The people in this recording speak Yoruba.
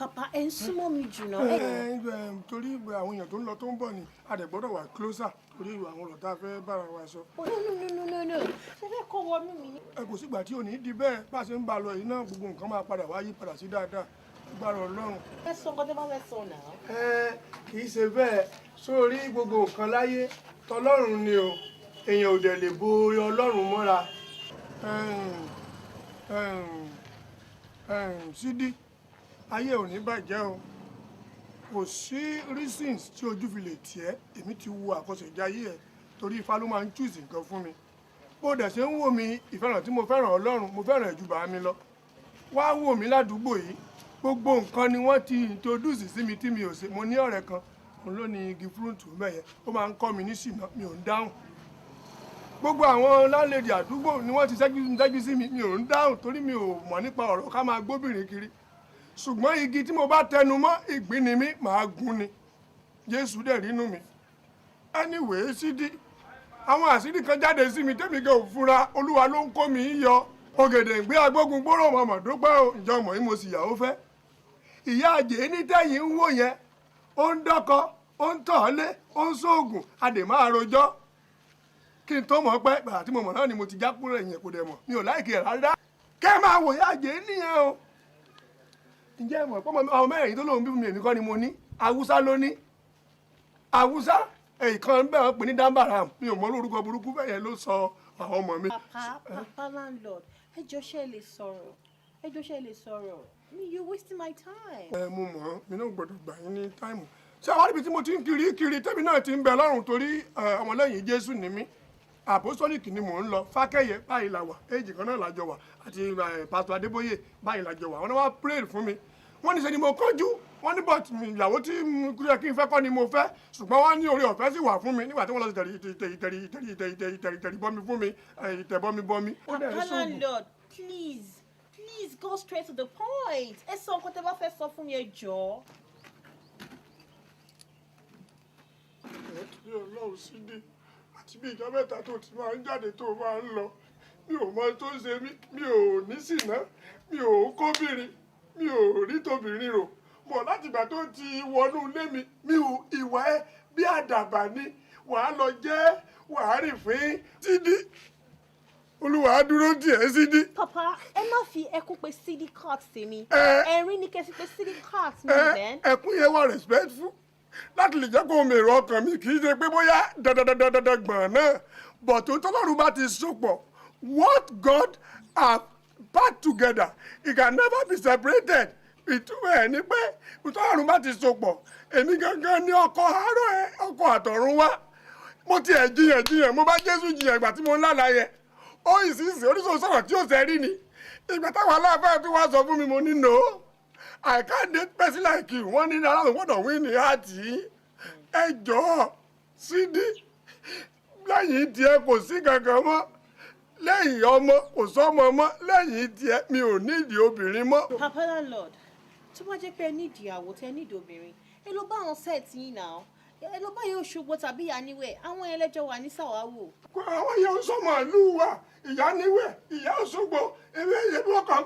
Papa, ẹ ń súnmọ́ mi jùlọ. Torí àwọn èèyàn tó ń lọ tó ń bọ̀ ni a dẹ̀ gbọ́dọ̀ wà closer torí àwọn ọ̀rọ̀ tá a fẹ́ bára wa sọ. No. Ṣé fẹ́ kọ́ wọnú mi ni? Ẹ kò sígbà tí ò ní di bẹ́ẹ̀ bá a ṣe ń bá a lọ yìí náà gbogbo nǹkan máa padà wá yí padà sí dáadáa gbára Ọlọ́run. Ẹ sọ nǹkan tó bá fẹ́ sọ náà. Kì í ṣe bẹ́ẹ̀ sórí gbogbo nǹkan láyé tọlọ́run ni o èèyàn ò dẹ̀ lè bo Ọlọ́run mọ́ra. Sídí ayé ò ní bàjẹ́ o kò sí reasons tí ojú fi lè tiẹ̀ èmi ti wo àkọsẹ̀jáyé ẹ̀ torí Ifá ló máa ń choose nǹkan fún mi bó dẹ̀ ṣe ń wò mí ìfẹ́ràn tí mo fẹ́ràn Ọlọ́run mo fẹ́ràn ẹ̀ ju bàá mi lọ wá wò mí ládùúgbò yìí gbogbo nǹkan ni wọ́n ti introduce sí mi tí mi ò ṣe mo ní ọ̀rẹ́ kan òun ló ní igi fúrúùtù mẹ́yẹ ó máa ń kọ́ mi ní ṣìnà mi ò ń dáhùn gbogbo àwọn láńlẹ́dì àdúgbò ni wọ́n ti ṣẹ́jú sí mi ò ń dáhùn torí mi ò mọ̀ nípa ọ̀rọ̀ ká máa gbóbìnrin kiri ṣùgbọ́n igi tí mo bá tẹnu mọ́ ìgbín ni mí màá gún ni Jésù dẹ̀ rínú mi anyway Sídí àwọn àṣírí kan jáde sí mi tẹ́mi gan ò fura Olúwa ló ń kó mi yọ ògèdè ìgbé agbógun gbóró mọ̀mọ́ dúpẹ́ o ìjọ mọ̀ yín mo sì yàwó fẹ́ ìyá àjẹ́ ní tẹ́yìn ń wò yẹn ó ń dọ́kọ ó ń tọ̀ọ́lé ó ń sóògùn adè máa rojọ́ kí n tó mọ̀ pé gbàrà tí mo mọ̀ náà ni mo ti já kúrò ẹ̀yìn kò dẹ̀ mọ̀ mi ò láìkí ẹ̀ rárá kẹ́ ẹ máa wò ìyá àjẹ́ nìyẹn o ǹjẹ́ mọ̀ pé àwọn mẹ́rin tó lóun bí mi èmi kọ́ ni mo ní Haúsá ló ní Haúsá ìkan bẹ́ẹ̀ pè ní dámbàrà mi ò mọ lórúkọ burúkú bẹ́ẹ̀ yẹn ló sọ àwọn ọmọ mi. Papa landlord ẹjọ́ ṣe lè sọ̀rọ̀ you wasting my time. Mo mọ̀ mi náà gbọ́dọ̀ gbà yín ní táìmù ṣé àwọn ibi tí mo ti ń kiri tẹ́mi náà ti ń bẹ lọ́rùn torí ọmọlẹ́yìn Jésù ni mí apostolic ni mò ń lọ Fákẹ́yẹ báyìí la wà èjì kan náà lájọ wà àti Pastor Adébóyè báyìí lájọ wà wọn náà wá pray fún mi wọ́n ní ṣe ni mo kánjú wọ́n ní but ìyàwó tí kúrẹ́ kí n fẹ́ kọ́ ni mo fẹ́ ṣùgbọ́n wọ́n ní oore ọ̀fẹ́ sì wà fún mi nígbà tí wọ́n lọ sí ìtẹ̀rí bọ́mi fún mi ìtẹ̀bọ́mi. Papa landlord please go straight to the point ẹ sọ nǹkan tẹ́ bá fẹ́ sọ fún mi ẹ jọ̀ọ́. ẹ kí Ọlọ́run Sídí àti bí ìjọ mẹ́ta tó ti máa ń jáde tó máa ń lọ mi ò mọ tó ń ṣe mí mi ò ní ṣìnà mi ò kóbìnrin mi ò rí tóbìnrin rò mọ̀ látìgbà tó ti wọnú ilé mi ò ìwà ẹ bí àdàbà ni wàá lọ jẹ́ wàá rìn fín Sídí Olúwa dúró tiẹ̀ Sídí. Papa ẹ má fi ẹkún pé Sídí cut sí mi ẹ̀rín ni kẹ́sì pé Sídí cut mi bẹ́ẹ̀. ẹkún yẹn wà respectful láti lè jẹ́ kó mèrò ọkàn mi kì í ṣe pé bóyá dandandandandan gbọ̀n náà but tó tọ́lọ́run bá ti sopọ̀ what God have packed together it can never be separated ìtumọ̀ ẹ̀ ni pé tọ́lọ́run bá ti sopọ̀ èmi gangan ní ọkọ̀ àárọ̀ ẹ̀ ọkọ̀ àtọ̀run wá mo ti ẹ̀ jiyàn mo bá Jésù jiyàn ìgbà tí mo ń lálàá yẹn ó ìsinsìn oníṣòwò sọ̀rọ̀ tí ó ṣe rí ni ìgbà táwọn aláàfáà tí wọ́n sọ fún mi mo ní no I can't date person like you wọ́n ní aláwọ̀ gbọ́dọ̀ wí ní àtì ẹ jọ̀ọ́ Sídí lẹ́yìn tiẹ̀ kò sí kankan mọ́ lẹ́yìn ọmọ kò sọ́mọ mọ́ lẹ́yìn tiẹ̀ mi ò nídìí obìnrin mọ́. Papa landlord tó bá jẹ́ pé ẹ nídìí àwọ̀ tẹ nídìí obìnrin ẹ lọ bá àwọn sẹ́ẹ̀tì yín náà ẹ lọ bá yóò ṣùgbọ́n tàbí ìyá níwẹ̀ àwọn ẹlẹ́jọ́ wà ní sàwáwò. àwọn yẹn ń sọmọ ìlú wa ìyá níwẹ̀ ìyá Òṣogbo ewé ìyẹn bí wọ́n kàn pa.